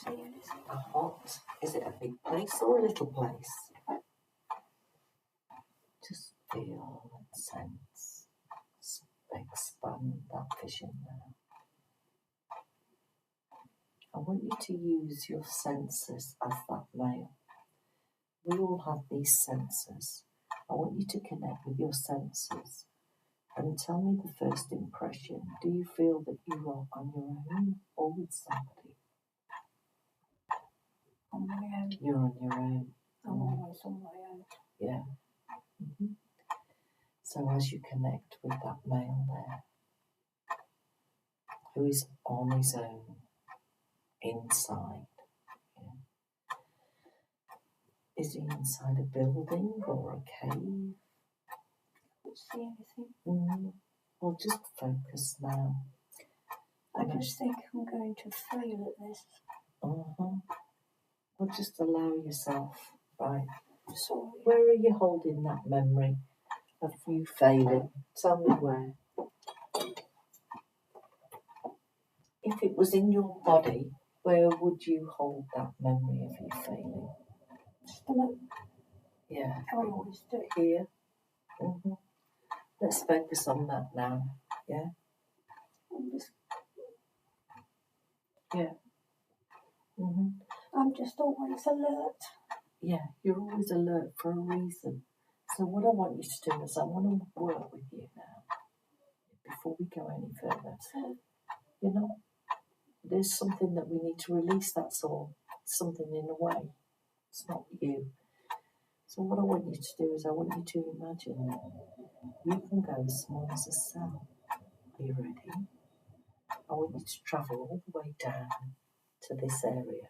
see anything. A hot, is it a big place or a little place? Just feel and sense, expand that vision now. I want you to use your senses as that male. We all have these senses. I want you to connect with your senses and tell me the first impression. Do you feel that you are on your own or with somebody? On my own. You're on your own. I'm always on my own. Yeah. Mm-hmm. So as you connect with that male there, who is on his own, inside, yeah. Is he inside a building or a cave? Can't see anything. Mm-hmm. Well, just focus now. I just think I'm going to fail at this. Uh-huh. Well, just allow yourself, right? Sorry. Where are you holding that memory of you failing? Tell me where. If it was in your body, where would you hold that memory of you failing? Stomach. Yeah. I always do. Here. Mm-hmm. Let's focus on that now. Yeah? Yeah. Mm-hmm. I'm just always alert. Yeah, you're always alert for a reason. So what I want you to do is I want to work with you now before we go any further. So, You know, there's something that we need to release, that's all. Something in a way. It's not you. So what I want you to do is I want you to imagine that you can go as small as a cell. Are you ready? I want you to travel all the way down to this area.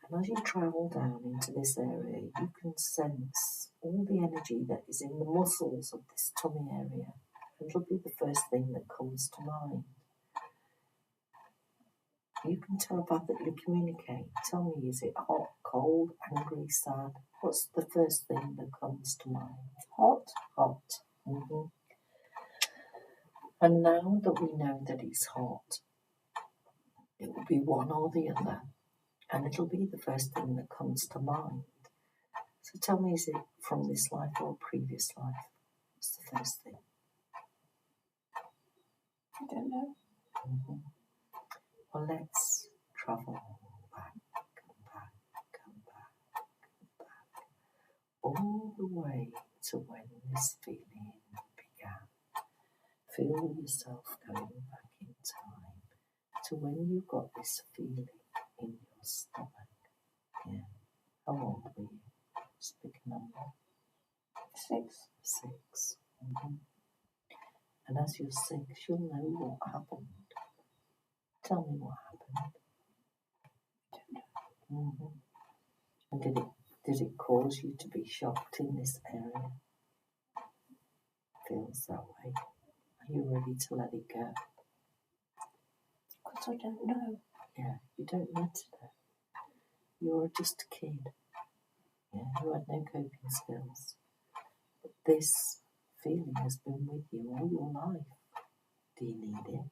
And as you travel down into this area, you can sense all the energy that is in the muscles of this tummy area. And it'll be the first thing that comes to mind. You can telepathically communicate. Tell me, is it hot, cold, angry, sad? What's the first thing that comes to mind? hot. Hot. Mm-hmm. And now that we know that it's hot, it will be one or the other. And it'll be the first thing that comes to mind. So tell me, is it from this life or a previous life? What's the first thing? I don't know. Mm-hmm. Well, let's travel back, come back, all the way to when this feeling began. Feel yourself going back in time to when you got this feeling in your stomach. Yeah. How old were you? Just pick a number. 6. 6. Mm-hmm. And as you're 6, you'll know what happened. Tell me what happened. Mm-hmm. And did it cause you to be shocked in this area? Feels that way. Are you ready to let it go? Because I don't know. Yeah, you don't need to know. You're just a kid. Yeah, you had no coping skills. But this feeling has been with you all your life. Do you need it?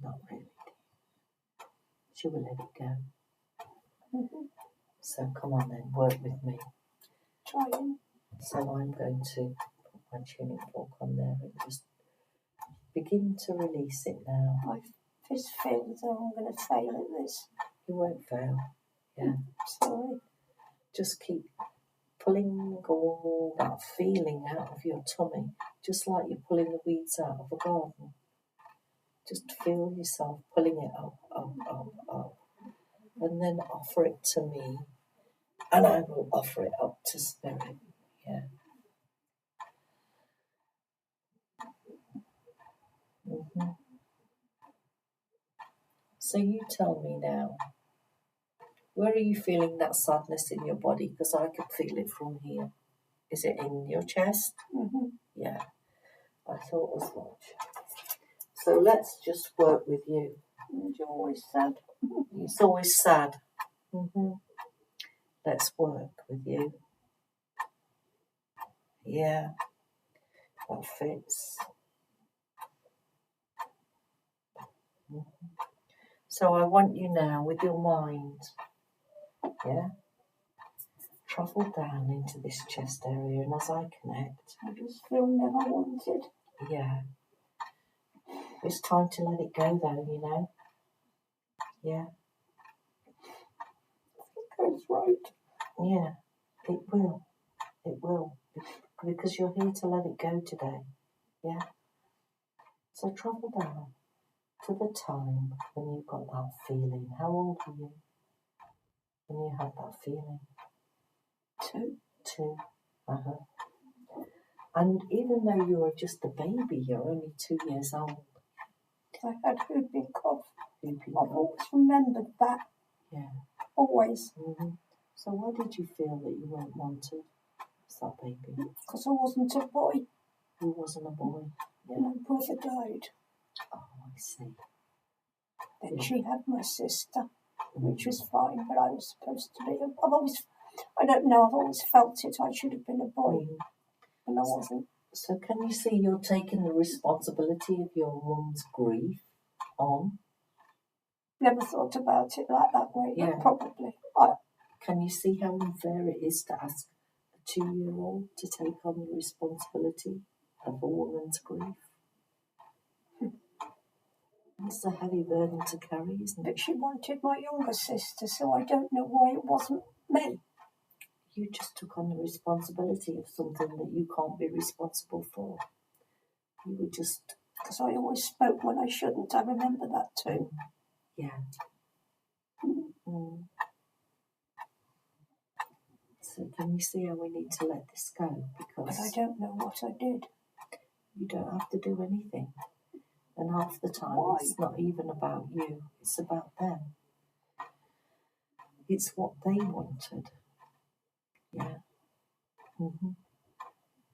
Not really. Should we let it go? Mm-hmm. So come on then, work with me. Trying. So I'm going to put my tuning fork on there and just begin to release it now. I just feel as though I'm going to fail at this. You won't fail. Yeah. Sorry. Just keep pulling all that feeling out of your tummy, just like you're pulling the weeds out of a garden. Just feel yourself pulling it up, and then offer it to me, and I will offer it up to Spirit. Yeah. Mm-hmm. So you tell me now, where are you feeling that sadness in your body? Because I can feel it from here. Is it in your chest? Mm-hmm. Yeah, I thought as much. So let's just work with you. And you're always sad. It's always sad. Mm-hmm. Let's work with you. Yeah, that fits. Mm-hmm. So I want you now, with your mind, travel down into this chest area, and as I connect, I just feel never wanted. It's time to let it go, though, Yeah. That's right. Yeah, it will. It will. Because you're here to let it go today. Yeah. So travel down to the time when you got that feeling. How old were you when you had that feeling? 2. 2. And even though you were just a baby, you're only 2 years old. I had whooping cough. Whooping I've cough. always remembered that. Yeah. Always. So why did you feel that you weren't wanted as that baby? Because I wasn't a boy. You wasn't a boy. Yeah. My brother died. Oh, I see. Then she had my sister, which was fine, but I was supposed to be. I don't know, I've always felt it. I should have been a boy, and I wasn't. So can you see you're taking the responsibility of your mum's grief on? Never thought about it like that way, Yeah. but probably. Can you see how unfair it is to ask a 2-year-old to take on the responsibility of a woman's grief? It's a heavy burden to carry, isn't it? But she wanted my younger sister, so I don't know why it wasn't me. You just took on the responsibility of something that you can't be responsible for. You were just... Because I always spoke when I shouldn't. I remember that too. Yeah. So can you see how we need to let this go? Because But I don't know what I did. You don't have to do anything. And half the time it's not even about you. It's about them. It's what they wanted. Yeah.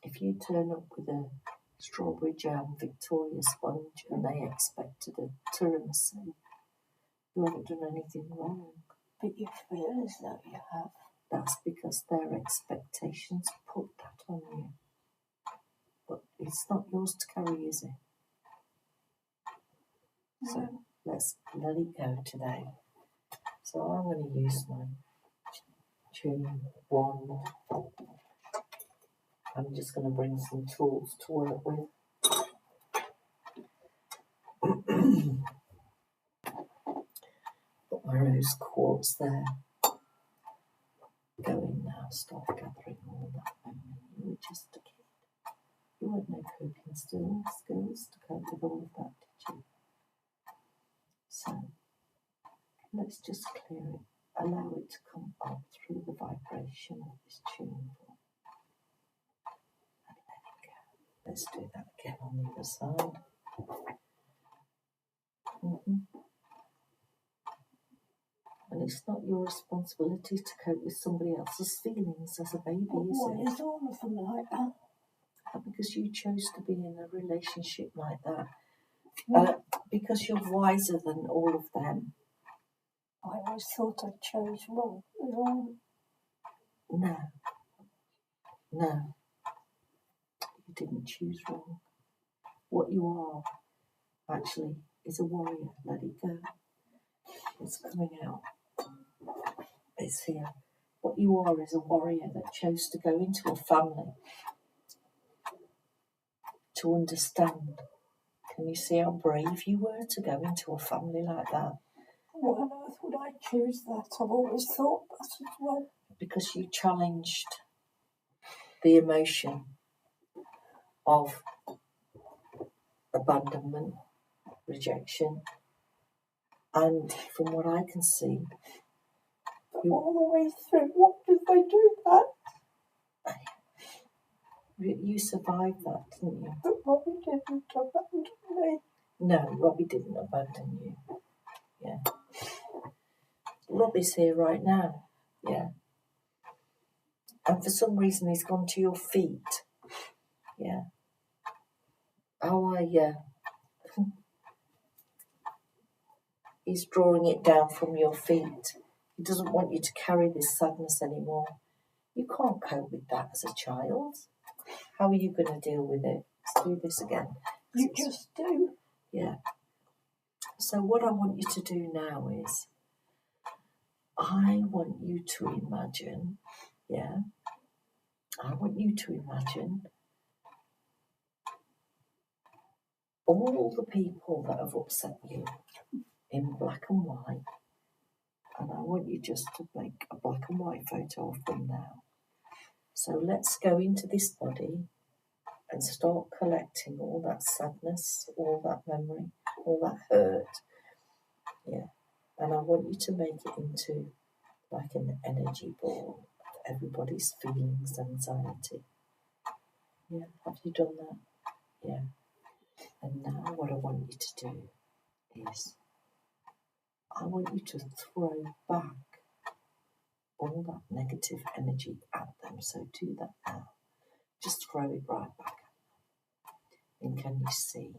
If you turn up with a strawberry jam Victoria sponge and they expected a tiramisu, you haven't done anything wrong. But you feel as though you have. That's because their expectations put that on you. But it's not yours to carry, is it? So let's let it go today. So I'm going to use my tuning wand. I'm just going to bring some tools to work with. Put my rose quartz there. Go in now, start gathering all that memory. You were just a kid. You had no coping skills to cope with all of that, did you? So let's just clear it. Allow it to come up through the vibration of this tuning fork. And let it go. Let's do that again on the other side. And it's not your responsibility to cope with somebody else's feelings as a baby, is it? Why is all of them like that? Because you chose to be in a relationship like that. Because you're wiser than all of them. I always thought I chose wrong. No. You didn't choose wrong. What you are, actually, is a warrior. Let it go. It's coming out. It's here. What you are is a warrior that chose to go into a family to understand. Can you see how brave you were to go into a family like that? Why on earth would I choose that? I've always thought that as well. Because you challenged the emotion of abandonment, rejection, and from what I can see, all the way through, what did they do that? You survived that, didn't you? But Robbie didn't abandon me. No, Robbie didn't abandon you. Yeah. Robbie's here right now. Yeah. And for some reason he's gone to your feet. Yeah. He's drawing it down from your feet. He doesn't want you to carry this sadness anymore. You can't cope with that as a child. How are you going to deal with it? Let's do this again. You just do. Yeah. So what I want you to do now is, I want you to imagine, I want you to imagine all the people that have upset you in black and white, and I want you just to make a black and white photo of them now. So let's go into this body and start collecting all that sadness, all that memory, all that hurt. And I want you to make it into like an energy ball of everybody's feelings, anxiety. Have you done that? And now what I want you to do is, I want you to throw back all that negative energy at them. So do that now. Just throw it right back. And can you see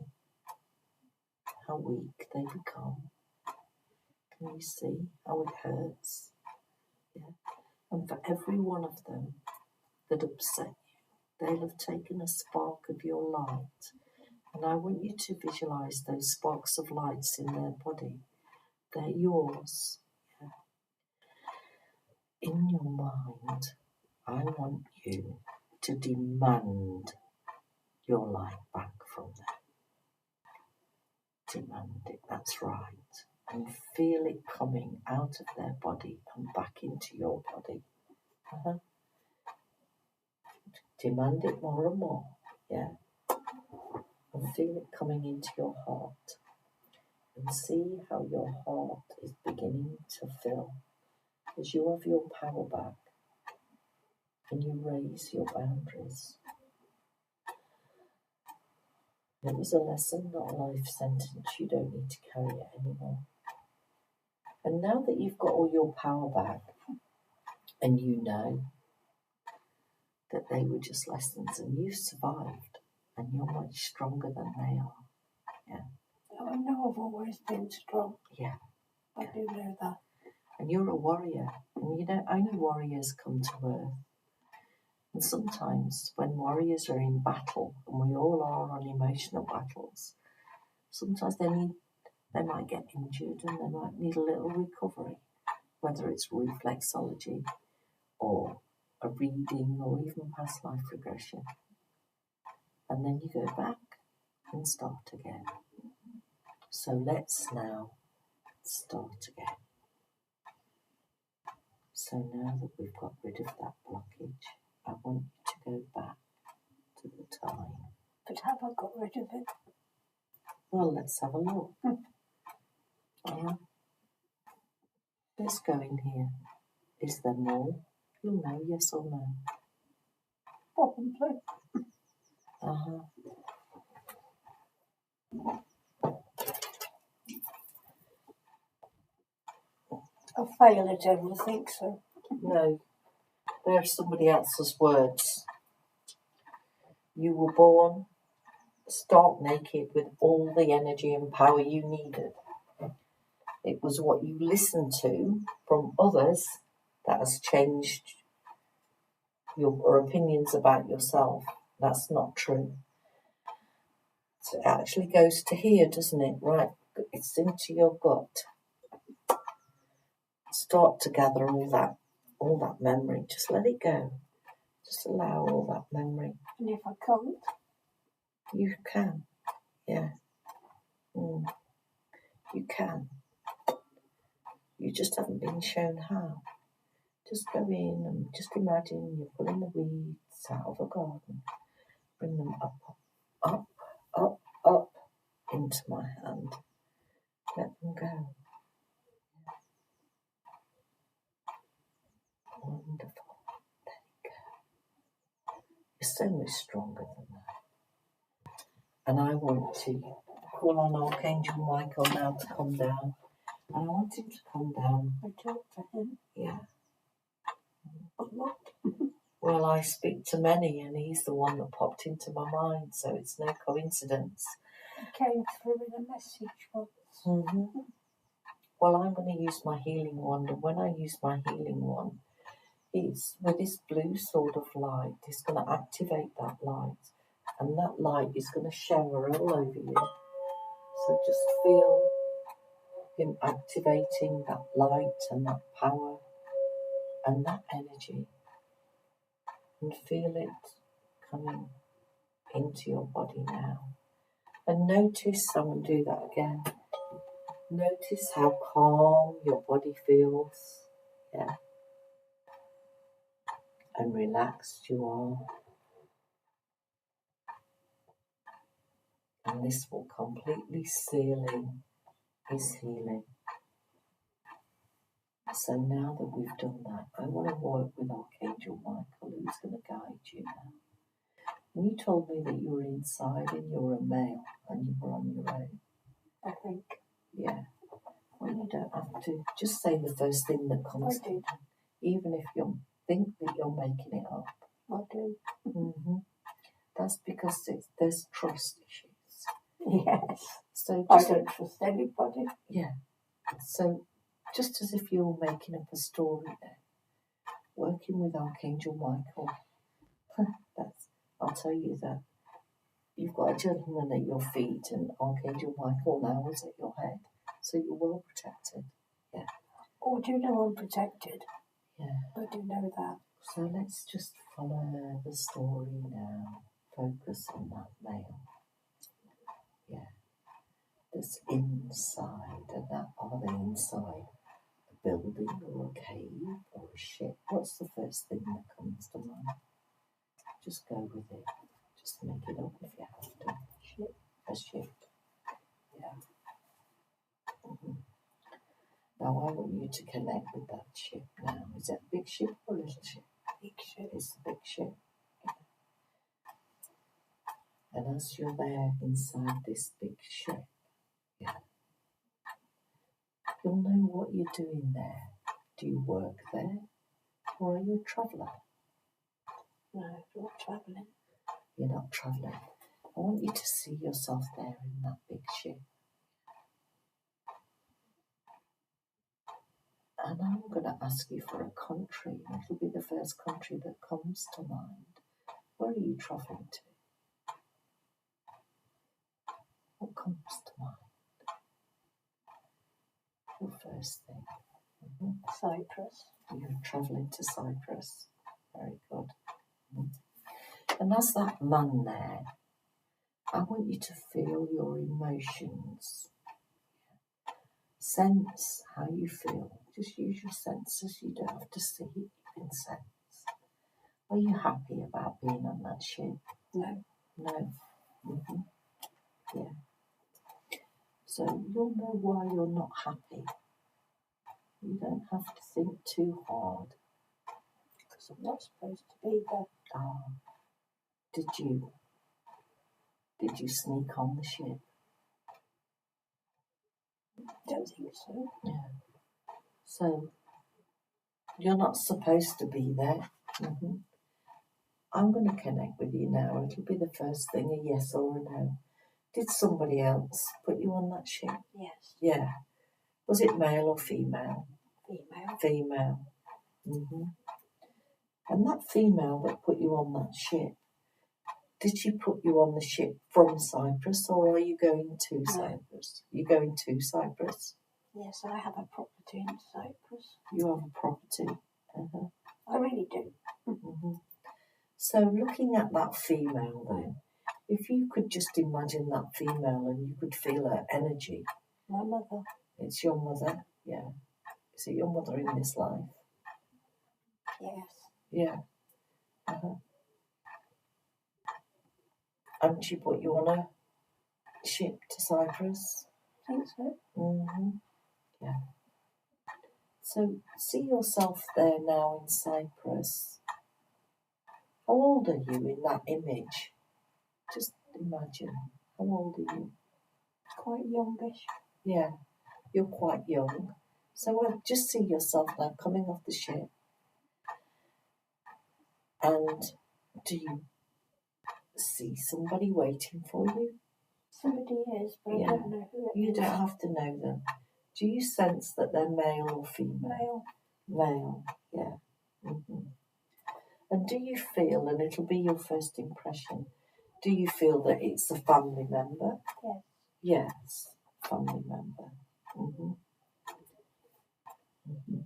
how weak they become? Can you see how it hurts? And for every one of them that upset you, they'll have taken a spark of your light. And I want you to visualize those sparks of lights in their body. They're yours. In your mind, I want you to demand your light back from them. Demand it, that's right. And feel it coming out of their body and back into your body. Demand it more and more, and feel it coming into your heart. And see how your heart is beginning to fill as you have your power back and you raise your boundaries. It was a lesson, not a life sentence. You don't need to carry it anymore. And now that you've got all your power back, and you know that they were just lessons and you survived, and you're much stronger than they are. I know I've always been strong. I do know that. And you're a warrior. And you know, only warriors come to earth. And sometimes when warriors are in battle, and we all are on emotional battles, sometimes they might get injured and they might need a little recovery, whether it's reflexology or a reading or even past life regression. And then you go back and start again. So let's now start again. So now that we've got rid of that blockage, I want you to go back to the time. But have I got rid of it? Well, let's have a look. Let's go in here. Is there more? You'll know, yes or no. Probably. I fail at everything, so. No, they're somebody else's words. You were born stark naked with all the energy and power you needed. It was what you listened to from others that has changed your opinions about yourself. That's not true. So it actually goes to here, doesn't it? Right, it's into your gut. Start to gather all that memory. Just let it go. Just allow all that memory. And if I can't? You can. You can. You just haven't been shown how. Just go in and just imagine you're pulling the weeds out of a garden. Bring them up into my hand. Let them go. Wonderful. There you go. You're so much stronger than that. And I want to call on Archangel Michael now to come down. And I want him to come down. I talk to him. A lot. Well, I speak to many, and he's the one that popped into my mind, so it's no coincidence. It came through in a message once. Well, I'm going to use my healing wand, and when I use my healing wand, it's with this blue sort of light. It's going to activate that light, and that light is going to shower all over you. So just feel in activating that light and that power and that energy, and feel it coming into your body now. And notice, I will do that again. Notice how calm your body feels, yeah, and relaxed you are. And this will completely seal in his healing. So now that we've done that, I want to work with Archangel Michael, who's going to guide you now. And you told me that you were inside and you were a male and you were on your own. I think. Yeah. Well, you don't have to. Just say the first thing that comes to you, even if you think that you're making it up. I do. Mm-hmm. That's because there's trust issues. Yes. So I don't trust anybody. Yeah. So just as if you were making up a story there, working with Archangel Michael, I'll tell you that you've got a gentleman at your feet and Archangel Michael now is at your head. So you're well protected. Yeah. Oh, do you know I'm protected? Yeah. I do know that. So let's just follow the story now. Focus on that male. Yeah. That's inside, and that are they inside a building or a cave or a ship? What's the first thing that comes to mind? Just go with it. Just make it up if you have to. Ship. A ship. Yeah. Mm-hmm. Now I want you to connect with that ship now. Is it a big ship or a little ship? Big ship. It's a big ship. And as you're there inside this big ship, yeah, you'll know what you're doing there. Do you work there? Or are you a traveller? No, I'm not travelling. You're not travelling. I want you to see yourself there in that big ship. And I'm going to ask you for a country. It'll be the first country that comes to mind. Where are you travelling to? What comes to mind? Your first thing. Mm-hmm. Cyprus. You're travelling to Cyprus. Very good. Mm-hmm. And as that man there, I want you to feel your emotions. Sense how you feel. Just use your senses. You don't have to see it. You can sense. Are you happy about being on that ship? No. No. Mm-hmm. Yeah. So you'll know why you're not happy. You don't have to think too hard. Because I'm not supposed to be there. Ah. Did you sneak on the ship? Don't think so. Yeah. So you're not supposed to be there. Mm-hmm. I'm going to connect with you now. It'll be the first thing, a yes or a no. Did somebody else put you on that ship? Yes. Yeah. Was it male or female? Female. Female. Mm-hmm. And that female that put you on that ship, did she put you on the ship from Cyprus, or are you going to Cyprus? You're going to Cyprus? Yes, I have a property in Cyprus. You have a property? Uh-huh. I really do. Mm-hmm. So looking at that female then, if you could just imagine that female and you could feel her energy. My mother. It's your mother? Yeah. Is it your mother in this life? Yes. Yeah. Uh-huh. And she put you on a ship to Cyprus? I think so. Mm-hmm. Yeah. So see yourself there now in Cyprus. How old are you in that image? Just imagine. How old are you? Quite youngish. Yeah, you're quite young. So just see yourself now coming off the ship. And do you see somebody waiting for you? Somebody is, but I don't know who it is. You don't have to know them. Do you sense that they're male or female? Male, yeah. Mm-hmm. And do you feel, and it'll be your first impression, do you feel that it's a family member? Yes. Yes, family member. Mm-hmm. Mhm.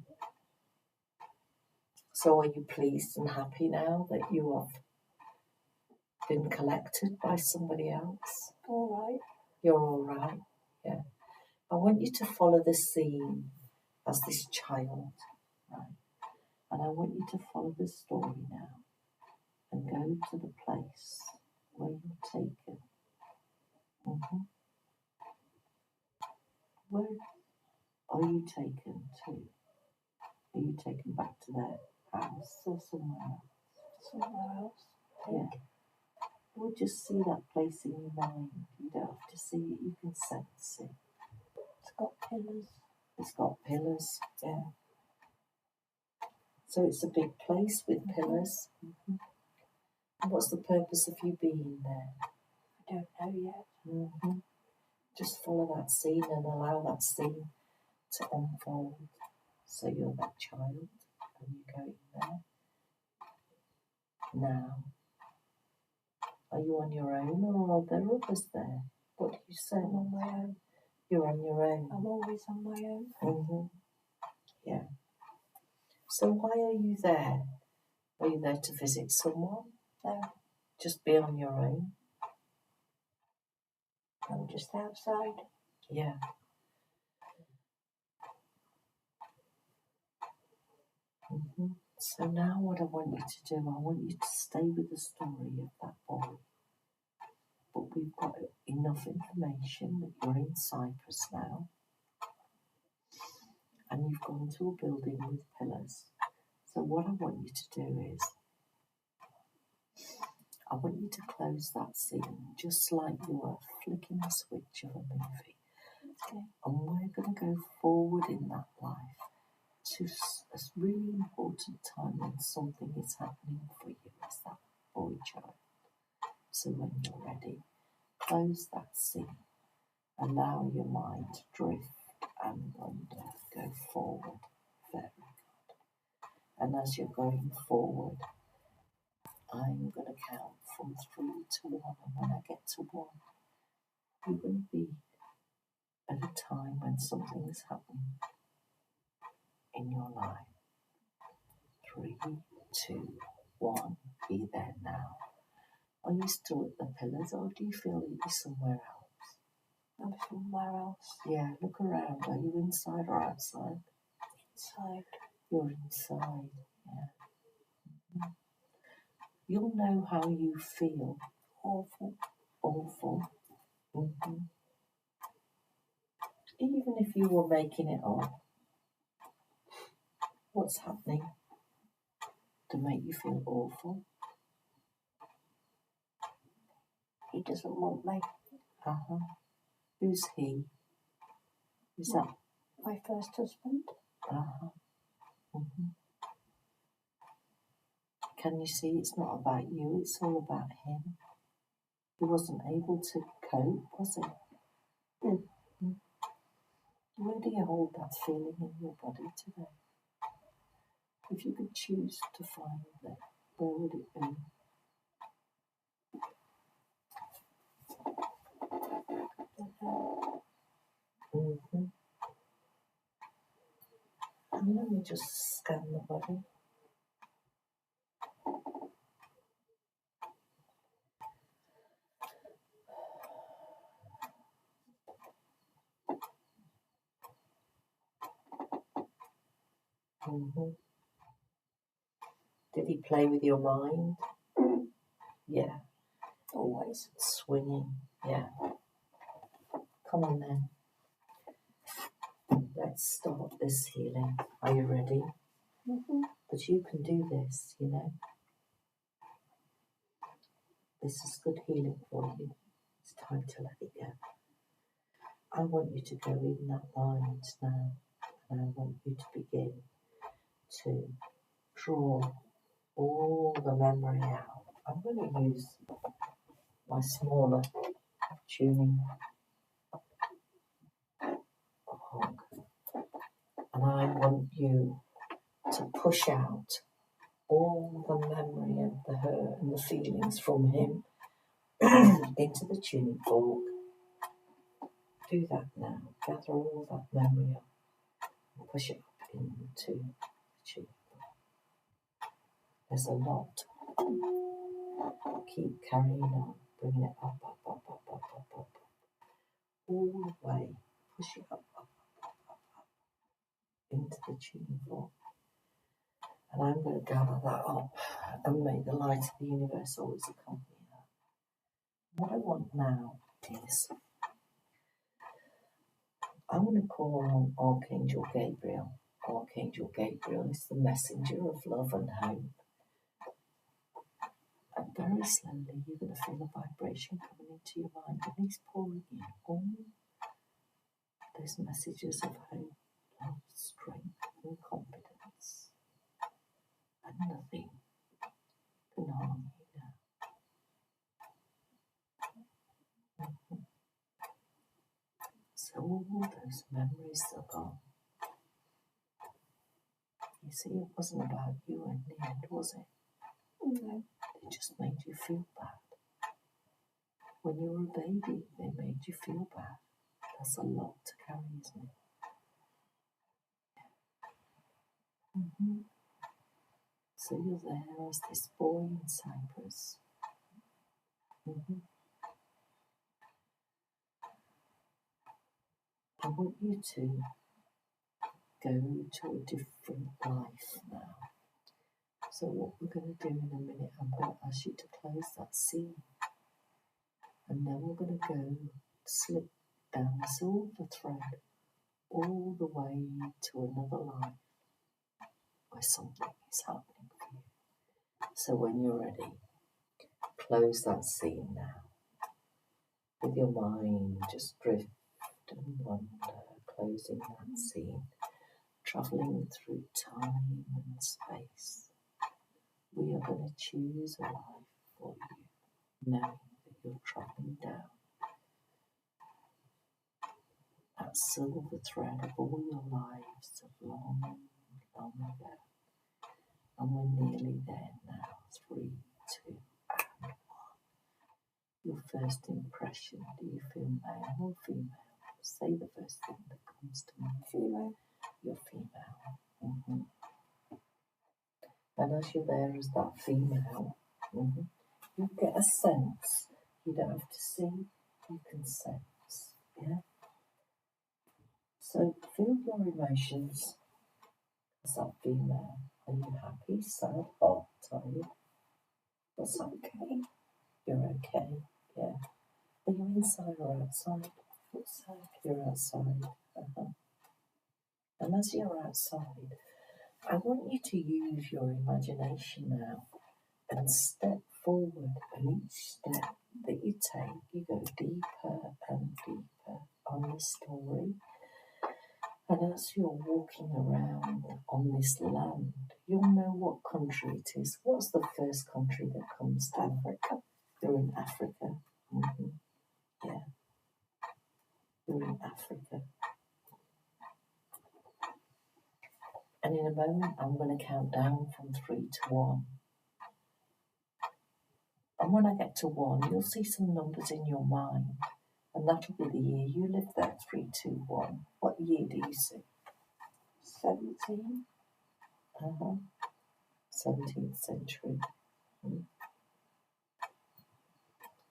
So are you pleased and happy now that you have been collected by somebody else? All right. You're all right, yeah. I want you to follow the scene as this child, right? And I want you to follow the story now and go to the place where you're taken. Mhm. Where are you taken to? Are you taken back to their house or somewhere else? Somewhere else. Yeah. Or just see that place in your mind. You don't have to see it, you can sense it. It's got pillars. It's got pillars, yeah. So it's a big place with pillars. Mm-hmm. And what's the purpose of you being there? I don't know yet. Mm-hmm. Just follow that scene and allow that scene to unfold. So you're that child and you're going there. Now, are you on your own or are there others there? What do you say? I'm on my own. You're on your own. I'm always on my own. Mm-hmm. Yeah. So why are you there? Are you there to visit someone? No, Just be on your own? I'm just outside. Yeah. Mm-hmm. So now what I want you to do, I want you to stay with the story of that boy. But we've got enough information that you're in Cyprus now. And you've gone to a building with pillars. So what I want you to do is, I want you to close that scene just like you were flicking the switch of a movie. Okay. And we're going to go forward in that life to a really important time when something is happening for you as that boy child. So when you're ready, close that scene. Allow your mind to drift and wander. Go forward. Very good. And as you're going forward, I'm going to count from 3 to 1. And when I get to 1, you're going to be at a time when something is happening in your life. 3, 2, 1. Be there now. Are you still at the pillars or do you feel that you're somewhere else? I'm somewhere else. Yeah, look around. Are you inside or outside? Inside. You're inside, yeah. You'll know how you feel. Awful. Awful. Mm-hmm. Even if you were making it up, what's happening to make you feel awful? He doesn't want me. Uh-huh. Who's he? Is that? My first husband. Uh-huh. Mm-hmm. Can you see it's not about you, it's all about him? He wasn't able to cope, was he? Mm-hmm. Where do you hold that feeling in your body today? If you could choose to find it, where would it be? Mm-hmm. And let me just scan the body. Mm-hmm. Did he play with your mind? Yeah. Always. Swinging, yeah. Come on then. Let's start this healing. Are you ready? Mm-hmm. But you can do this, you know. This is good healing for you. It's time to let it go. I want you to go in that mind now, and I want you to begin to draw all the memory out. I'm going to use my smaller tuning hog, and I want you to push out all the memory of the hurt and the feelings from him into the tuning fork. Do that now. Gather all that memory up and push it up into the tube. There's a lot. Keep carrying on, bringing it up, up, up, up, up, up, up, up. All the way, push it up, up, up, up, up, into the tuning fork. And I'm going to gather that up and make the light of the universe always accompany that. What I want now is, I'm going to call on Archangel Gabriel. Archangel Gabriel is the messenger of love and hope. And very slowly you're going to feel a vibration coming into your mind, and he's pouring in all those messages of hope, love, strength and confidence. And nothing can harm you now. So all those memories are gone. You see, it wasn't about you in the end, was it? No. They just made you feel bad. When you were a baby, they made you feel bad. That's a lot to carry, isn't it? So you're there as this boy in Cyprus. I want you to go to a different life now. So what we're going to do in a minute, I'm going to ask you to close that scene. And then we're going to go slip down the silver thread all the way to another life where something is happening for you. So when you're ready, close that scene now. With your mind, just drift and wander, closing that scene, travelling through time and space. We are going to choose a life for you, knowing that you're travelling down that silver thread of all your lives of long, long ago. And we're nearly there now. 3, 2, and 1. Your first impression, do you feel male or female? Say the first thing that comes to mind. Female. You're female. And as you're there as that female, you get a sense. You don't have to see, you can sense. Yeah? So feel your emotions as that female. Are you happy, sad, hot, tired? What's okay? You're okay, yeah. Are you inside or outside? Outside. You're outside. And as you're outside, I want you to use your imagination now and step forward. And each step that you take, you go deeper and deeper on the story. And as you're walking around on this land, you'll know what country it is. What's the first country that comes to Africa? You're in Africa. Yeah. You're in Africa. And in a moment, I'm going to count down from 3 to 1. And when I get to 1, you'll see some numbers in your mind. And that'll be the year you lived there, 3, 2, 1. What year do you see? 17. 17th century.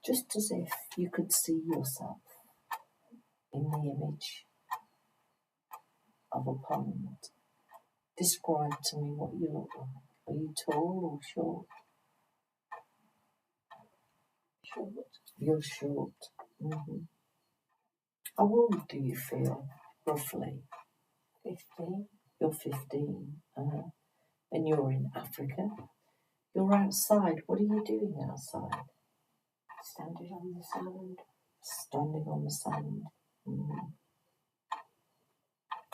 Just as if you could see yourself in the image of a pond. Describe to me what you look like. Are you tall or short? Short. You're short. How old do you feel, roughly? 15. You're 15. And you're in Africa. You're outside. What are you doing outside? Standing on the sand. Standing on the sand.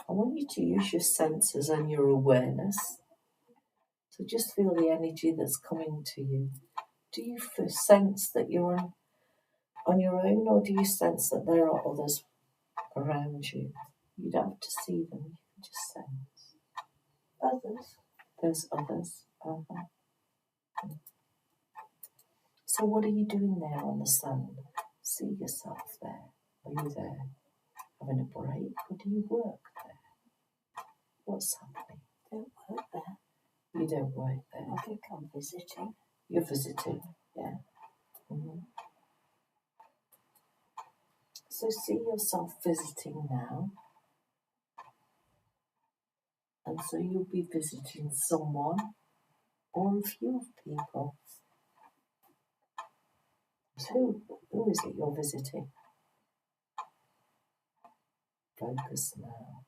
I want you to use your senses and your awareness. So just feel the energy that's coming to you. Do you sense that you're on your own, or do you sense that there are others around you? You don't have to see them, you can just sense. Others. There's others. So what are you doing there on the sand? See yourself there. Are you there having a break, or do you work there? What's happening? Don't work there. You don't work there. I think I'm visiting. You're visiting, yeah. Mm-hmm. So see yourself visiting now. And so you'll be visiting someone or a few people. So who is it you're visiting? Focus now.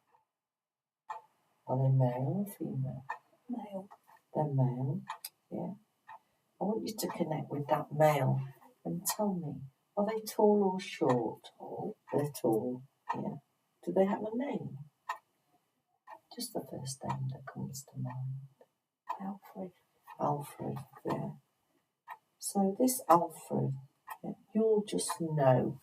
Are they male or female? Male. They're male, yeah. I want you to connect with that male and tell me, are they tall or short? Oh, they're tall, yeah. Do they have a name? Just the first name that comes to mind. Alfred. Alfred, yeah. So this Alfred, yeah, you'll just know,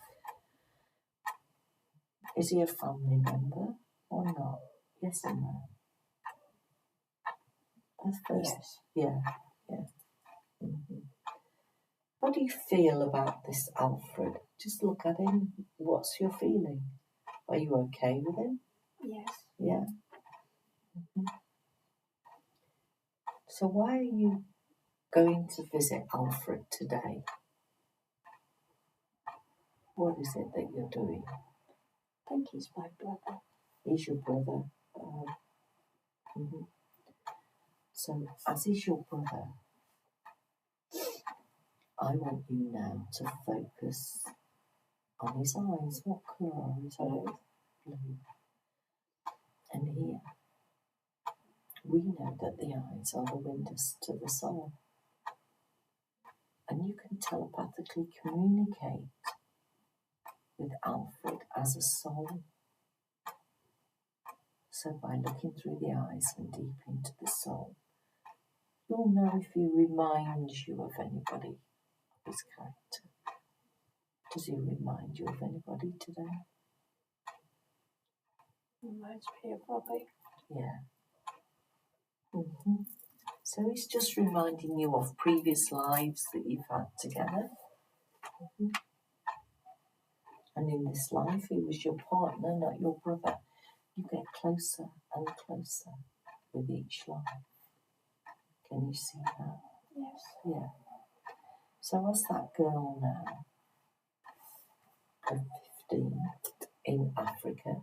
is he a family member or not? Yes or no? That's first. Yes. Yeah, yeah. Mm-hmm. How do you feel about this Alfred? Just look at him. What's your feeling? Are you okay with him? Yes. Yeah. Mm-hmm. So why are you going to visit Alfred today? What is it that you're doing? I think he's my brother. He's your brother. Mm-hmm. So as he's your brother, I want you now to focus on his eyes. What colour are his eyes? Blue. And here, we know that the eyes are the windows to the soul. And you can telepathically communicate with Alfred as a soul. So by looking through the eyes and deep into the soul, you'll know if he reminds you of anybody of his character. Does he remind you of anybody today? Reminds me of Robbie. Yeah. Mm-hmm. So he's just reminding you of previous lives that you've had together. Mm-hmm. And in this life, he was your partner, not your brother. You get closer and closer with each life. Can you see that? Yes. Yeah. So as that girl now, of 15, in Africa,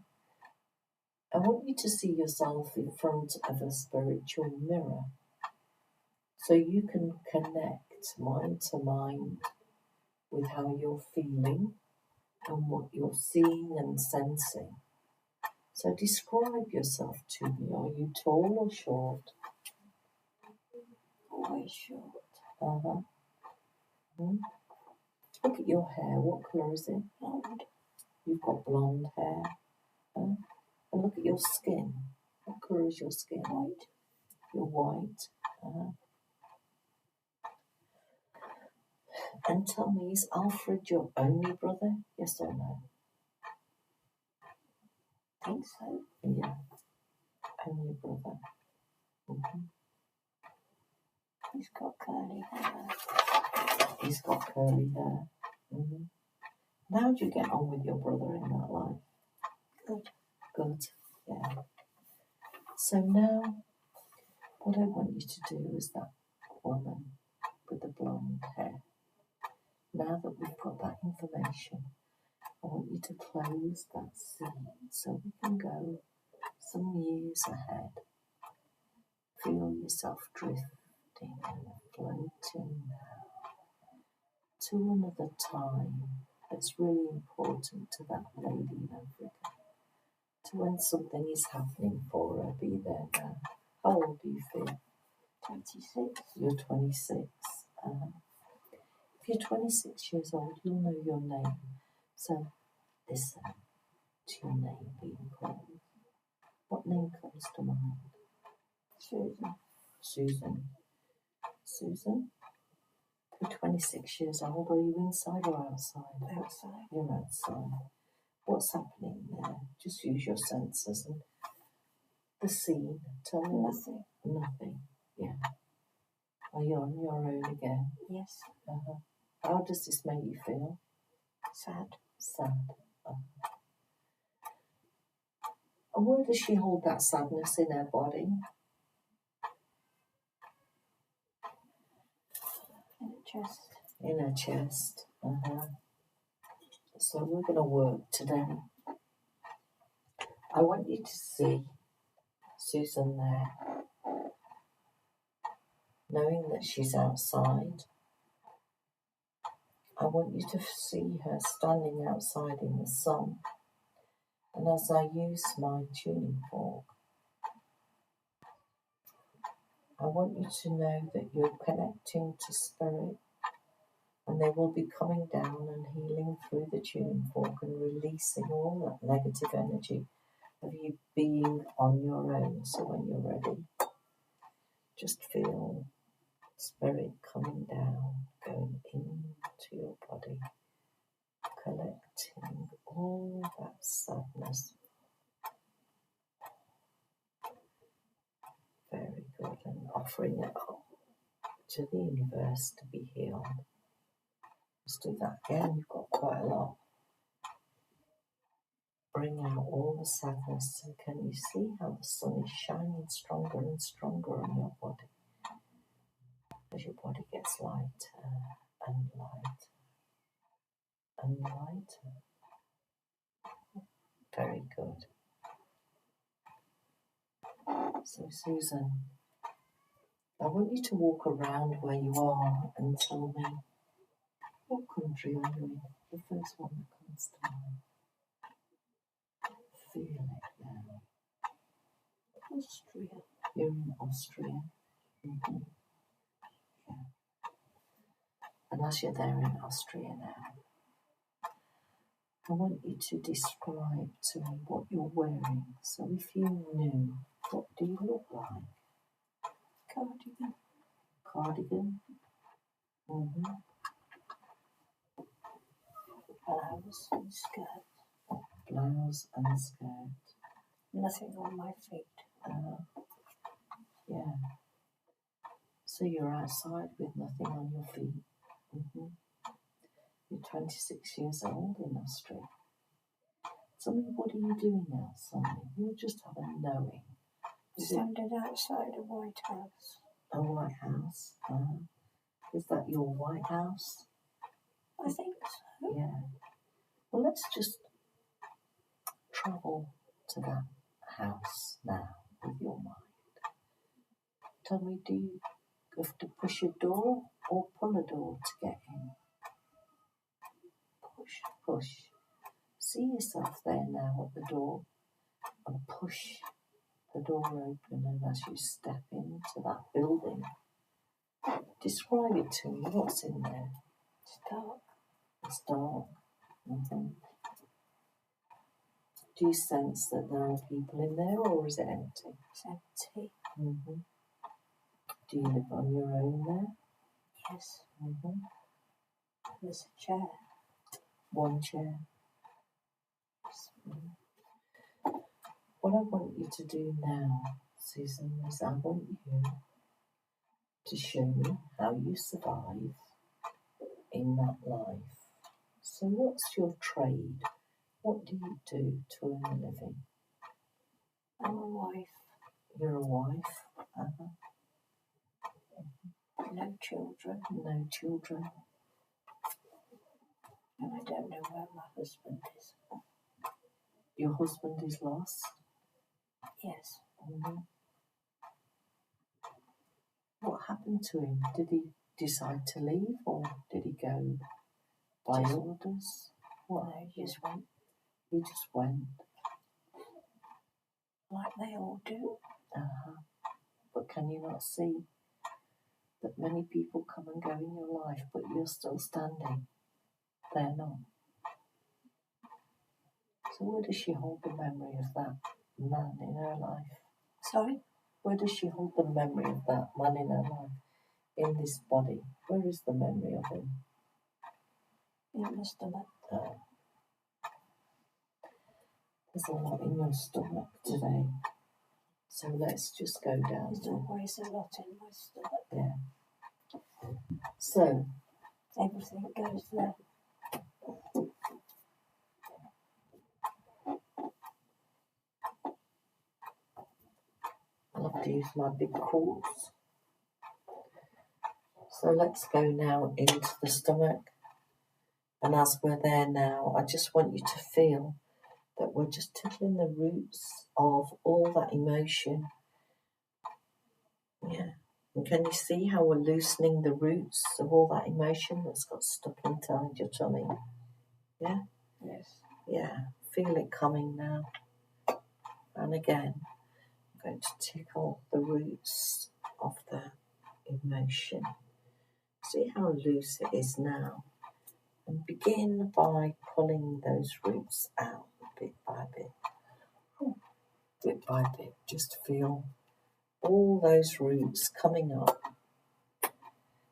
I want you to see yourself in front of a spiritual mirror so you can connect mind to mind with how you're feeling and what you're seeing and sensing. So describe yourself to me. Are you tall or short? Always short. Uh-huh. Mm. Look at your hair. What colour is it? Blonde. You've got blonde hair. And look at your skin. What colour is your skin? White. You're white. And tell me, is Alfred your only brother? Yes or no? I think so. Yeah. Only brother. Mm-hmm. He's got curly hair. He's got curly hair. Mm-hmm. How do you get on with your brother in that life? Good. Good. Yeah. So now, what I want you to do is that woman with the blonde hair. Now that we've got that information, I want you to close that scene so we can go some years ahead. Feel yourself drifting and floating now to another time that's really important to that lady in Africa. To when something is happening for her, be there now. How old do you feel? 26. You're 26. If you're 26 years old, you'll know your name. So listen to your name being called. What name comes to mind? Susan. Susan. Susan? You're 26 years old. Are you inside or outside? Outside. You're outside. What's happening there? Just use your senses and the scene. Tell me. Nothing. Nothing. Yeah. Are you on your own again? Yes. Uh-huh. How does this make you feel? Sad. Sad. And where does she hold that sadness in her body? In her chest. In her chest. So we're going to work today. I want you to see Susan there, knowing that she's outside. I want you to see her standing outside in the sun. And as I use my tuning fork, I want you to know that you're connecting to spirit, and they will be coming down and healing through the tuning fork and releasing all that negative energy of you being on your own. So when you're ready, just feel spirit coming down, going into your body, collecting all that sadness. Very good. And offering it up to the universe to be healed. Let's do that again. You've got quite a lot. Bring in all the sadness. And can you see how the sun is shining stronger and stronger on your body? As your body gets lighter and lighter and lighter. Very good. So Susan, I want you to walk around where you are and tell me, what country are you in? The first one that comes to mind. Feel it now. Austria. You're in Austria. Mm-hmm. Yeah. And as you're there in Austria now, I want you to describe to me what you're wearing. So if you knew, what do you look like? Cardigan. Cardigan? Mm-hmm. Blouse and skirt. Blouse and skirt. Nothing on my feet. Yeah. So you're outside with nothing on your feet. Mm-hmm. You're 26 years old in Austria. Tell me, what are you doing outside? You just have a knowing. Standing outside a White House. A White House? Is that your White House? I think so. Yeah. Well, let's just travel to that house now with your mind. Tell me, do you have to push a door or pull a door to get in? Push, push. See yourself there now at the door and push the door open, and as you step into that building, describe it to me. What's in there? It's dark. It's dark. Mm-hmm. Do you sense that there are people in there, or is it empty? It's empty. Mm-hmm. Do you live on your own there? Yes. Mm-hmm. There's a chair. One chair. Mm-hmm. What I want you to do now, Susan, is I want you to show me how you survive in that life. So what's your trade? What do you do to earn a living? I'm a wife. You're a wife? Uh-huh. No children. No children? And I don't know where my husband is. Your husband is lost? Yes. Mm-hmm. What happened to him? Did he decide to leave, or did he go by orders? What? No, he just went. He just went. Like they all do. Uh-huh. But can you not see that many people come and go in your life, but you're still standing? They're not. So where does she hold the memory of that man in her life? Sorry? Where does she hold the memory of that man in her life? In this body? Where is the memory of him? In the stomach. There's a lot in your stomach today. So let's just go down. There's always a lot in my stomach. Yeah. So everything goes there. love to use my big cords. So let's go now into the stomach. And as we're there now, I just want you to feel that we're just tickling the roots of all that emotion. Yeah. And can you see how we're loosening the roots of all that emotion that's got stuck inside your tummy? Yeah? Yes. Yeah. Feel it coming now. And again, I'm going to tickle the roots of that emotion. See how loose it is now. And begin by pulling those roots out bit by bit. Bit by bit. Just feel all those roots coming up.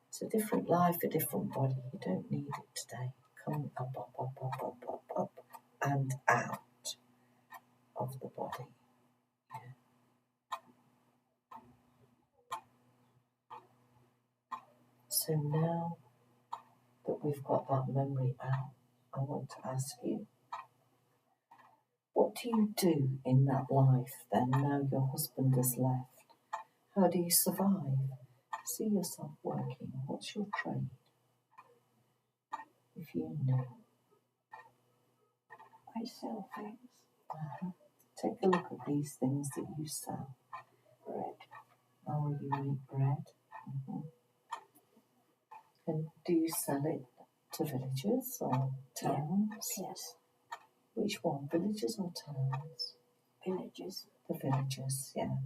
It's a different life, a different body. You don't need it today. Coming up, up, up, up, up, up, up, and out of the body. Yeah. So now that we've got that memory out, I want to ask you, what do you do in that life then now your husband has left? How do you survive? See yourself working. What's your trade? If you knew. I sell things. Take a look at these things that you sell. Bread. Oh, you make bread. And do you sell it to villagers or towns? Yes. Which one, villages or towns? Villages. The villagers, yeah.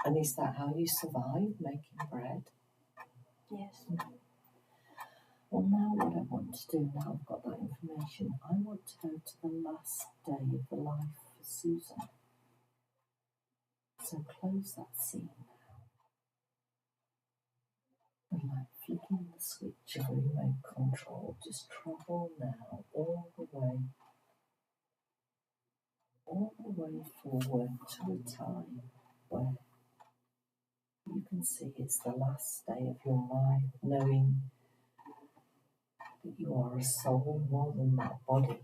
And is that how you survive, making bread? Yes. Well, now what I want to do, now I've got that information, I want to go to the last day of the life for Susan. So close that scene now. And like flicking the switch of remote control, just travel now all the way forward to a time where you can see it's the last day of your life, knowing that you are a soul more than that body.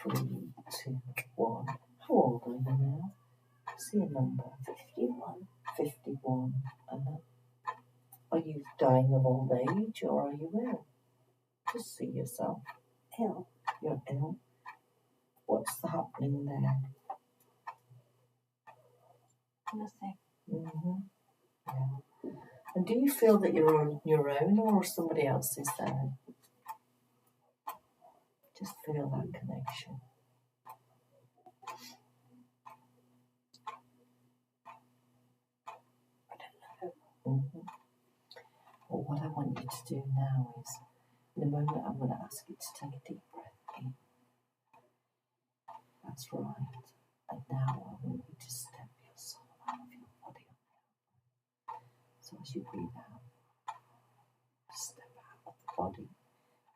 3, 2, 1. How old are you now? See a number. 51. 51. Are you dying of old age or are you ill? Just see yourself. Ill. You're ill. What's happening there? Nothing. Yeah. And do you feel that you're on your own or somebody else is there? Just feel that connection. Well, what I want you to do now is, in a moment, I'm going to ask you to take a deep breath in. That's right. And now I want you to step your soul out of your body. So as you breathe out, step out of the body.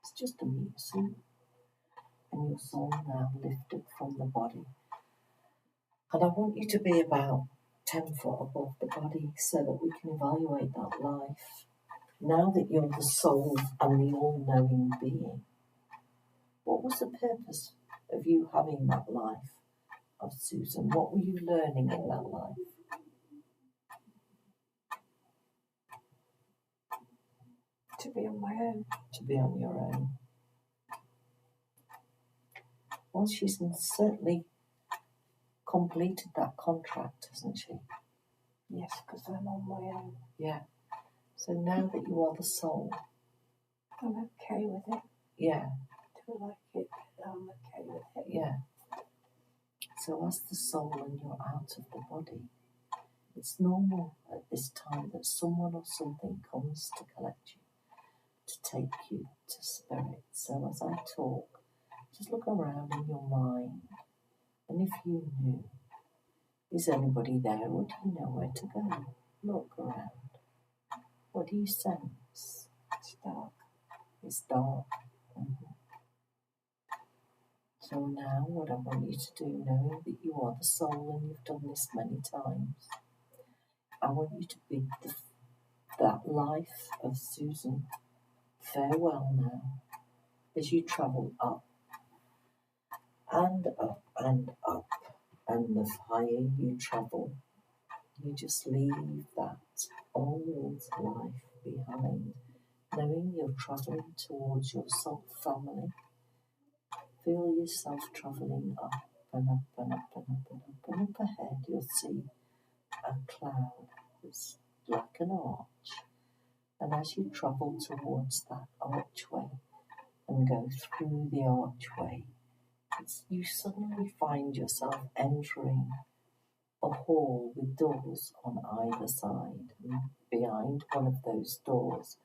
It's just a meat suit. And your soul now lifted from the body. And I want you to be about 10 foot above the body so that we can evaluate that life. Now that you're the soul and the all-knowing being, what was the purpose of you having that life of Susan? What were you learning in that life? To be on my own. To be on your own. Well, she's certainly completed that contract, hasn't she? Yes, because I'm on my own. Yeah. So now that you are the soul. I'm okay with it. Yeah. I don't like it, but I'm okay with it. Yeah. So as the soul and you're out of the body, it's normal at this time that someone or something comes to collect you, to take you to spirit. So as I talk, just look around in your mind, and if you knew, is anybody there, or do you know where to go? Look around. What do you sense? It's dark. It's dark. So now what I want you to do, knowing that you are the soul and you've done this many times, I want you to bid that life of Susan farewell now as you travel up and up and up And the higher you travel, you just leave that old life behind, knowing you're traveling towards your soul family. Feel yourself traveling up and up and up and up and up, and up ahead you'll see a cloud that's like an arch. And as you travel towards that archway and go through the archway, you suddenly find yourself entering a hall with doors on either side. And behind one of those doors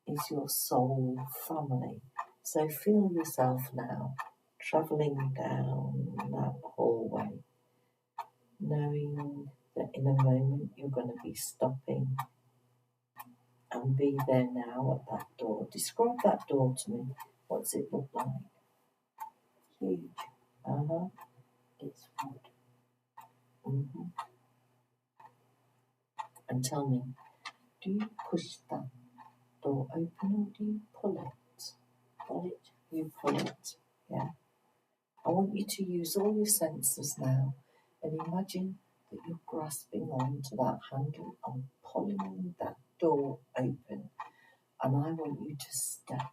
is your soul family. So feel yourself now travelling down that hallway, knowing that in a moment you're going to be stopping and be there now at that door. Describe that door to me. What's it look like? Huge. It's wood. And tell me, do you push that door open or do you pull it? Pull it. You pull it, yeah. I want you to use all your senses now and imagine that you're grasping onto that handle and pulling that door open. And I want you to step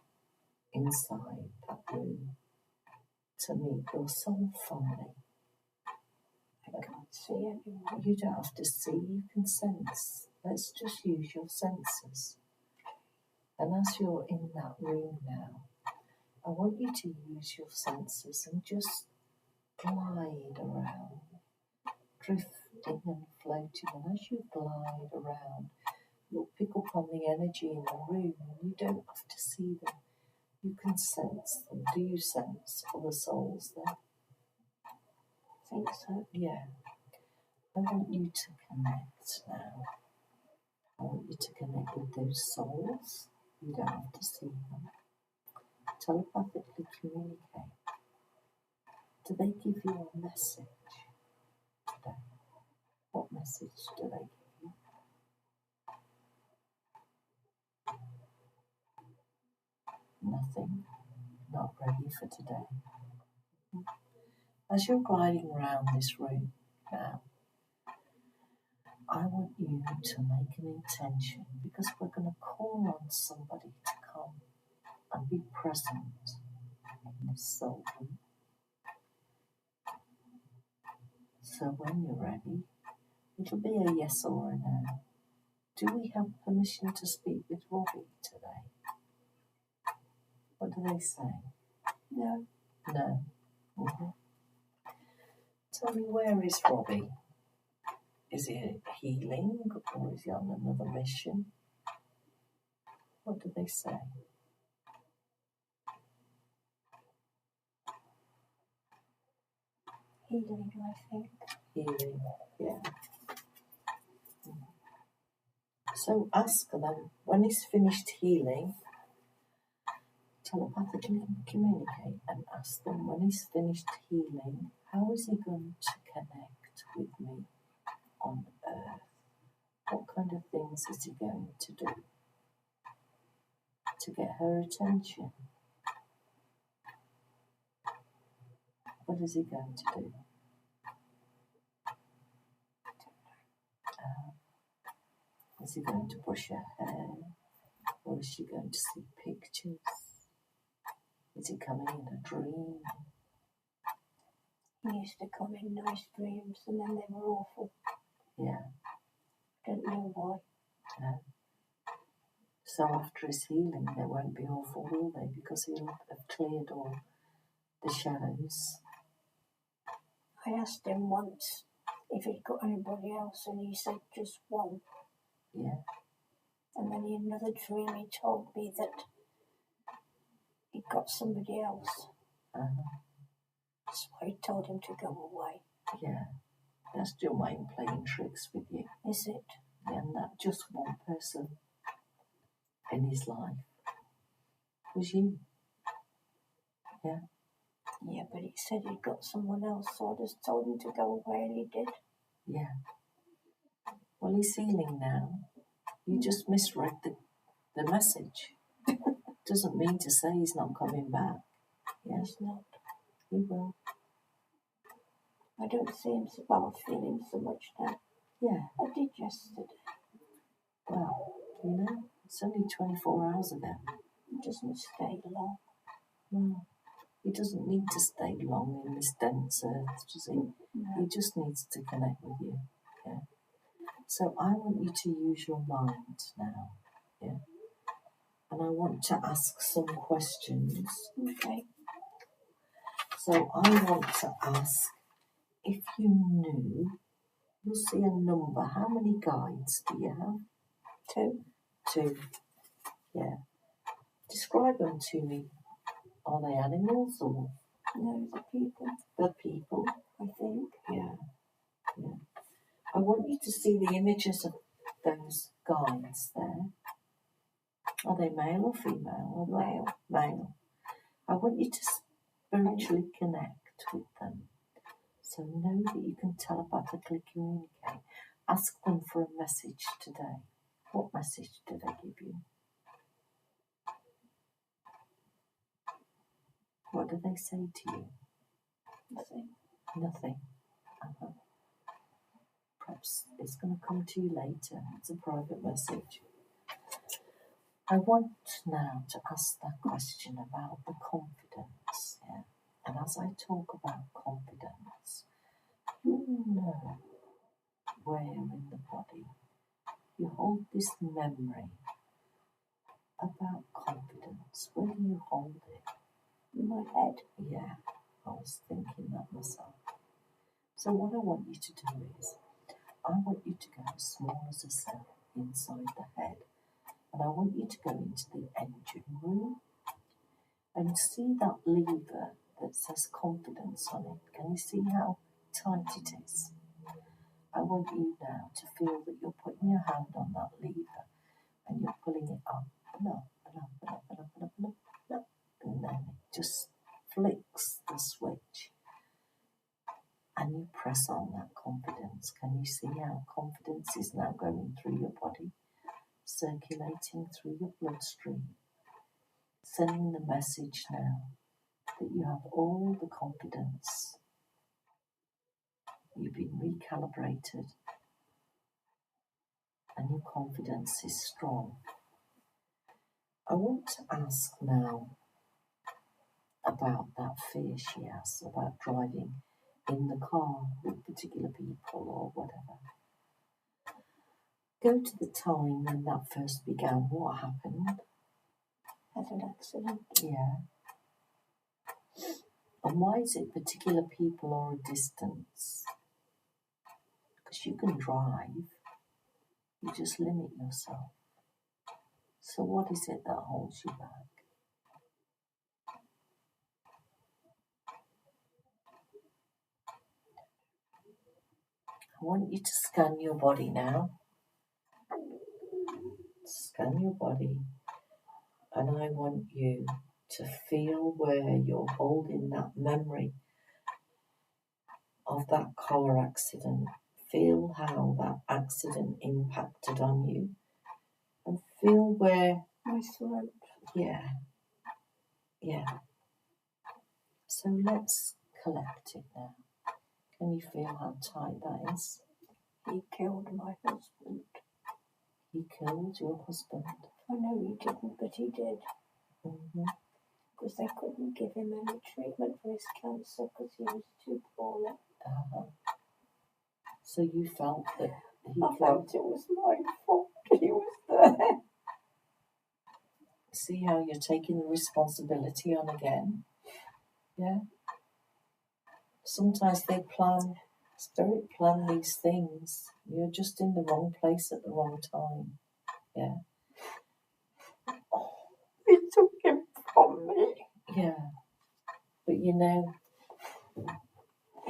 inside that room to meet your soul family. I can't see anyone. You don't have to see, you can sense. Let's just use your senses. And as you're in that room now, I want you to use your senses and just glide around, drifting and floating. And as you glide around, you'll pick up on the energy in the room and you don't have to see them. You can sense them. Do you sense other souls there? I think so. Yeah. I want you to connect now. I want you to connect with those souls. You don't have to see them. Telepathically communicate. Do they give you a message today? What message do they give you? Nothing. Not ready for today. As you're gliding around this room now, I want you to make an intention because we're going to call on somebody to come and be present in this soul room. So when you're ready, it'll be a yes or a no. Do we have permission to speak with Robbie today? What do they say? No. No. Tell me, where is Robbie? Is he healing or is he on another mission? What do they say? Healing, I think. Healing, yeah. So ask them, when he's finished healing, telepathically communicate and ask them, when he's finished healing, how is he going to connect with me on earth? What kind of things is he going to do to get her attention? What is he going to do? Is he going to brush her hair? Or is she going to see pictures? Is he coming in a dream? He used to come in nice dreams and then they were awful. Yeah. Don't know why. No. So after his healing, they won't be awful, will they? Because he'll have cleared all the shadows. I asked him once if he'd got anybody else and he said just one. Yeah. And then in another dream he told me that he'd got somebody else. That's why he told him to go away. Yeah. That's your mind playing tricks with you. Is it? Yeah, and that just one person in his life was you. Yeah. Yeah, but he said he'd got someone else, so I just told him to go away and he did. Yeah. Well, he's healing now. You just misread the message. Doesn't mean to say he's not coming back. Yes, not. He will. I don't see him so well. I feel him so much now. Yeah. I did yesterday. Well, it's only 24 hours ago. He doesn't stay long. Well, he doesn't need to stay long in this dense earth, does he? No. He just needs to connect with you. Yeah. So I want you to use your mind now. Yeah. And I want to ask some questions. Okay. So I want to ask, if you knew, you'll see a number. How many guides do you have? 2. 2. Yeah. Describe them to me. Are they animals or? No, the people. The people. I think. Yeah. Yeah. I want you to see the images of those guides there. Are they male or female? Or Male. Male. I want you to spiritually connect with them. So know that you can telepathically communicate. Ask them for a message today. What message do they give you? What do they say to you? Nothing. Nothing. Perhaps it's going to come to you later. It's a private message. I want now to ask that question about the confidence. Yeah? And as I talk about confidence, you know where in the body you hold this memory about confidence. Where do you hold it? In my head. Yeah, I was thinking that myself. So what I want you to do is, I want you to go as small as a cell inside the head. And I want you to go into the engine room and see that lever that says confidence on it. Can you see how tight it is? I want you now to feel that you're putting your hand on that lever and you're pulling it up and up and up and up and up and up and up and up, and then it just flicks the switch and you press on that confidence. Can you see how confidence is now going through your body, circulating through your bloodstream, sending the message now that you have all the confidence. You've been recalibrated and your confidence is strong. I want to ask now about that fear she has about driving in the car with particular people or whatever. Go to the time when that first began. What happened? Had an accident. Yeah. And why is it particular people or a distance? Because you can drive, you just limit yourself. So what is it that holds you back? I want you to scan your body now. Scan your body. And I want you to feel where you're holding that memory of that car accident. Feel how that accident impacted on you. And feel where... My throat. Yeah. Yeah. So let's collect it now. Can you feel how tight that is? He killed my husband. He killed your husband. I know he didn't, but he did. Mm-hmm. Because they couldn't give him any treatment for his cancer because he was too poorly. So you felt that he I killed... felt it was my fault. He was there. See how you're taking the responsibility on again? Yeah? Sometimes spirit plan these things. You're just in the wrong place at the wrong time. Yeah? He took him from me. Yeah. But you know,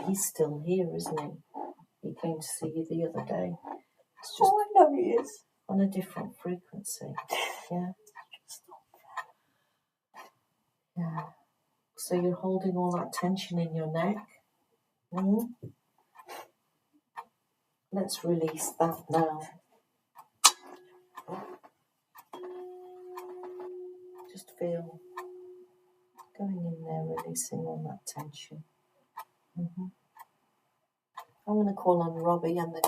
he's still here, isn't he? He came to see you the other day. It's just I know he is. on a different frequency. Yeah? Yeah. So you're holding all that tension in your neck. Let's release that now. Just feel going in there, releasing all that tension. I'm going to call on Robbie and the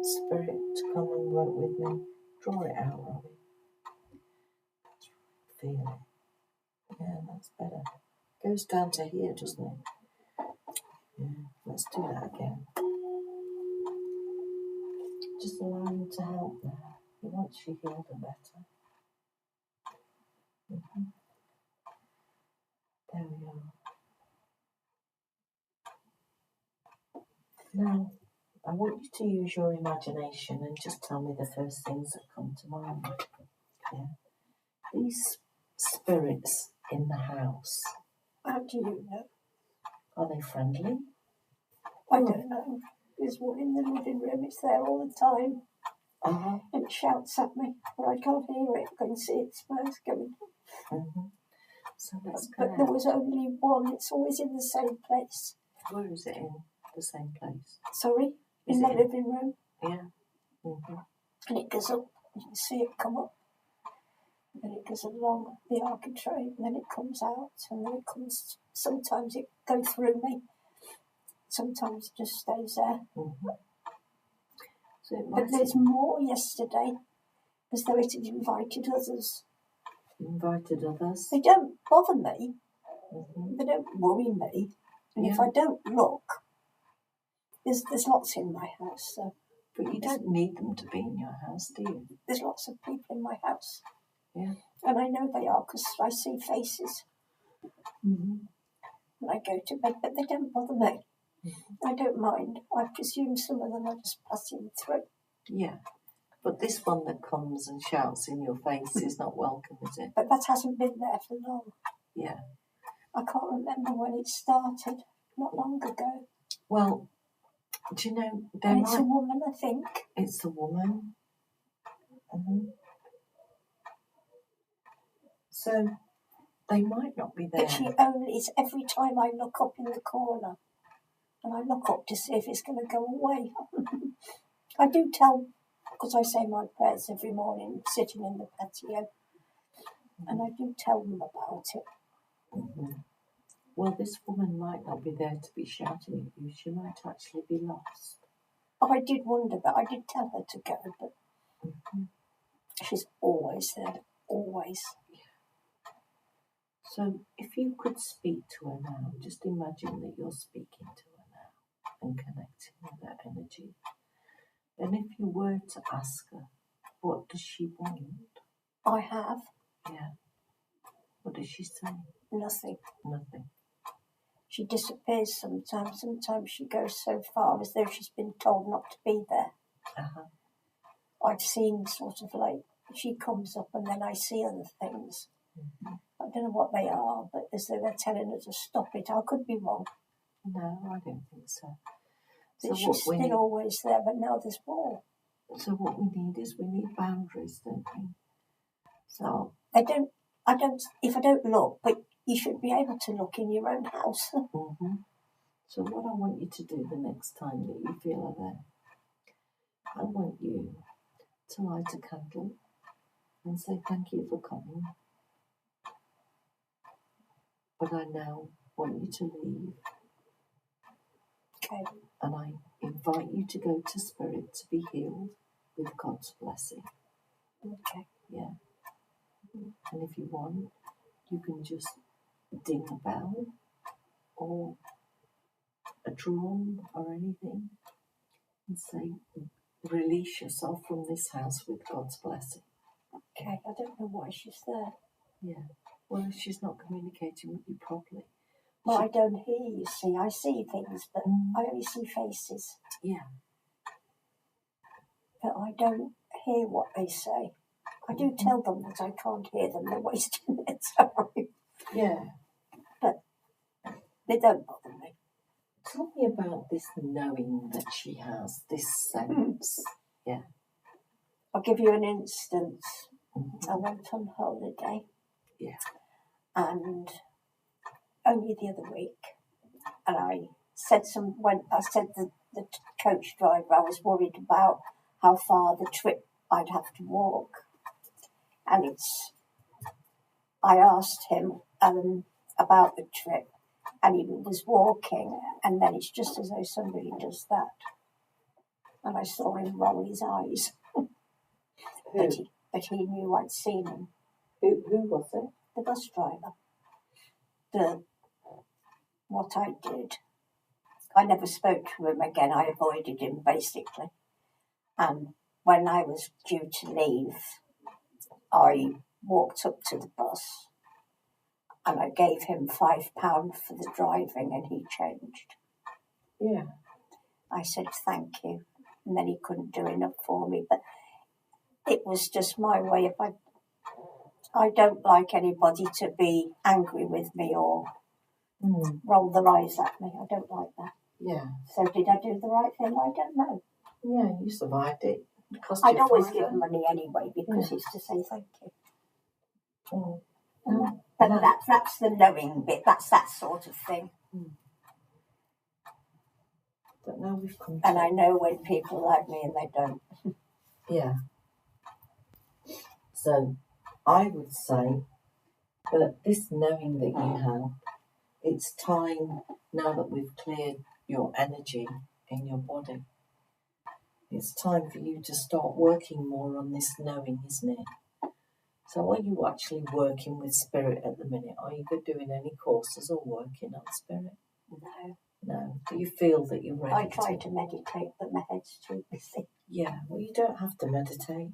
spirit to come and work with me. Draw it out, Robbie. Feel it. Yeah, that's better. Goes down to here, doesn't it? Yeah, let's do that again. Just allow him to help now. He wants you healed and better. There we are. Now, I want you to use your imagination and just tell me the first things that come to mind. Yeah. These spirits in the house, How do you know? are they friendly? I don't know. There's one in the living room. It's there all the time. Uh-huh. And it shouts at me, but I can't hear it. I can see its mouth going. Mm-hmm. So let's go. But there was only one. It's always in the same place. Where is it in the same place? Sorry? Is In the it living room. Yeah. Mm-hmm. And it goes up. You can see it come up. And then it goes along the architrave. And then it comes out. And then it comes. Sometimes it goes through me. Sometimes it just stays there. Mm-hmm. So it But there's more yesterday. As though it had invited others. Invited others? They don't bother me. Mm-hmm. They don't worry me. And if I don't look, there's lots in my house. So but you don't need them to be in your house, do you? There's lots of people in my house. Yeah. And I know they are because I see faces. Mm-hmm. When I go to bed, but they don't bother me. Mm-hmm. I don't mind. I presume some of them are just passing through. Yeah. But this one that comes and shouts in your face is not welcome, is it? But that hasn't been there for long. Yeah. I can't remember when it started. Not long ago. Well, do you know... It's a woman, I think. It's a woman. Mm-hmm. So, they might not be there. But she only is every time I look up in the corner. And I look up to see if it's going to go away. I do tell, because I say my prayers every morning, sitting in the patio. And I do tell them about it. Mm-hmm. Well, this woman might not be there to be shouting at you. She might actually be lost. Oh, I did wonder, but I did tell her to go, but she's always there, always. Yeah. So if you could speak to her now, just imagine that you're speaking to her now and connecting with that energy. And if you were to ask her, what does she want? I have. Yeah. What does she say? Nothing. Nothing. She disappears sometimes. Sometimes she goes so far as though she's been told not to be there. Uh-huh. I've seen sort of like, she comes up and then I see other things. Mm-hmm. I don't know what they are, but as though they're telling her to stop it. I could be wrong. No, I don't think so. But she's still always there, but now there's more. So what we need is boundaries, don't we? So if I don't look, but you should be able to look in your own house. Mm-hmm. So what I want you to do the next time that you feel her there, I want you to light a candle and say thank you for coming. But I now want you to leave. Okay. And I invite you to go to Spirit to be healed with God's blessing. Okay. Yeah. And if you want, you can just ding a bell or a drum or anything and say, release yourself from this house with God's blessing. Okay, I don't know why she's there. Yeah. Well, if she's not communicating with you properly. Well, I don't hear, you see. I see things, but I only see faces. Yeah. But I don't hear what they say. I do tell them that I can't hear them. They're wasting their time. Yeah. But they don't bother me. Tell me about this knowing that she has, this sense. Yeah. I'll give you an instance. Mm-hmm. I went on holiday. Yeah. And only the other week. And I said the coach driver, I was worried about how far the trip I'd have to walk. And I asked him about the trip, and he was walking, and then it's just as though somebody does that. and I saw him roll his eyes. But he knew I'd seen him. Who was it? The bus driver. What I did, I never spoke to him again. I avoided him, basically. And when I was due to leave, I walked up to the bus and I gave him £5 for the driving, and he changed. Yeah. I said, thank you. And then he couldn't do enough for me. But it was just my way of... I don't like anybody to be angry with me or roll their eyes at me. I don't like that. Yeah. So did I do the right thing? I don't know. Yeah, you survived it. I'd always give money anyway because it's to say thank you. But that's the knowing bit. That's that sort of thing. But now we've come and I know when people like me and they don't. Yeah. So I would say that this knowing that you have, it's time now that we've cleared your energy in your body. It's time for you to start working more on this knowing, isn't it? So are you actually working with spirit at the minute? Are you doing any courses or working on spirit? No. No. Do you feel that you're ready? I try to meditate, but my head's too busy. Yeah, well, you don't have to meditate.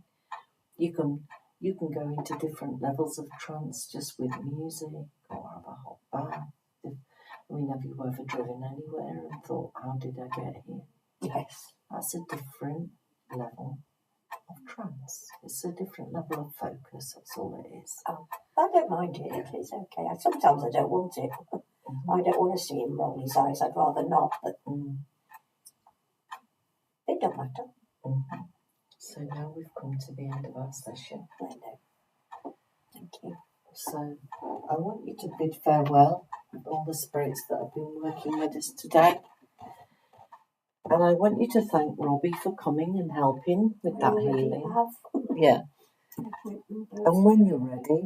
You can go into different levels of trance just with music, or have a hot bath. Have you ever driven anywhere and thought, how did I get here? Yes. That's a different level of trance. It's a different level of focus, that's all it is. Oh, I don't mind it. It's okay. Sometimes I don't want it. I don't want to see him roll his eyes. I'd rather not, but it don't matter. So now we've come to the end of our session. I know. Thank you. So I want you to bid farewell with all the spirits that have been working with us today. And I want you to thank Robbie for coming and helping with that healing. Have. Yeah. And when you're ready,